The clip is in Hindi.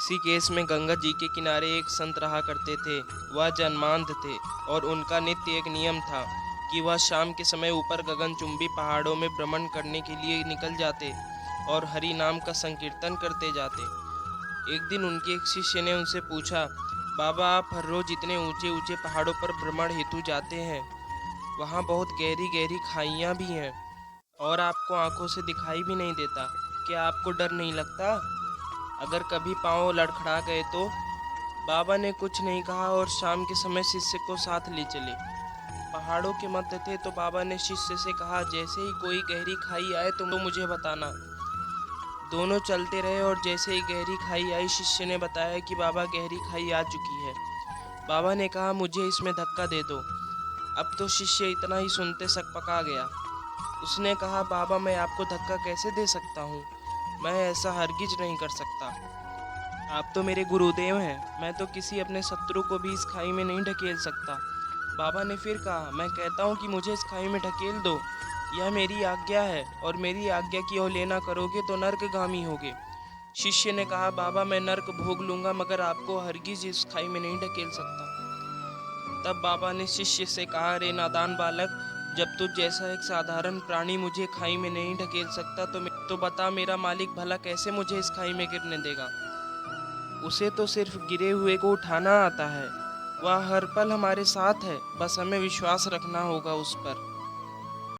इसी केस में गंगा जी के किनारे एक संत रहा करते थे। वह जन्मांध थे और उनका नित्य एक नियम था कि वह शाम के समय ऊपर गगनचुंबी पहाड़ों में भ्रमण करने के लिए निकल जाते और हरि नाम का संकीर्तन करते जाते। एक दिन उनके एक शिष्य ने उनसे पूछा, बाबा आप हर रोज इतने ऊंचे ऊंचे पहाड़ों पर भ्रमण हेतु जाते हैं, वहाँ बहुत गहरी गहरी खाइयाँ भी हैं और आपको आंखों से दिखाई भी नहीं देता, क्या आपको डर नहीं लगता अगर कभी पाँव लड़खड़ा गए तो? बाबा ने कुछ नहीं कहा और शाम के समय शिष्य को साथ ले चले। पहाड़ों के मध्य थे तो बाबा ने शिष्य से कहा, जैसे ही कोई गहरी खाई आए तो मुझे बताना। दोनों चलते रहे और जैसे ही गहरी खाई आई शिष्य ने बताया कि बाबा गहरी खाई आ चुकी है। बाबा ने कहा, मुझे इसमें धक्का दे दो। अब तो शिष्य इतना ही सुनते सकपका गया। उसने कहा, बाबा मैं आपको धक्का कैसे दे सकता हूँ, मैं ऐसा हरगिज नहीं कर सकता। आप तो मेरे गुरुदेव हैं, मैं तो किसी अपने शत्रु को भी इस खाई में नहीं ढकेल सकता। बाबा ने फिर कहा, मैं कहता हूँ कि मुझे इस खाई में ढकेल दो, यह मेरी आज्ञा है और मेरी आज्ञा की अवहेलना करोगे तो नर्कगामी होगे। शिष्य ने कहा, बाबा मैं नर्क भोग लूंगा मगर आपको हरगिज इस खाई में नहीं ढकेल सकता। तब बाबा ने शिष्य से कहा, रे नादान बालक, जब तुझ जैसा एक साधारण प्राणी मुझे खाई में नहीं ढकेल सकता तो बता मेरा मालिक भला कैसे मुझे इस खाई में गिरने देगा। उसे तो सिर्फ गिरे हुए को उठाना आता है। वह हर पल हमारे साथ है, बस हमें विश्वास रखना होगा उस पर।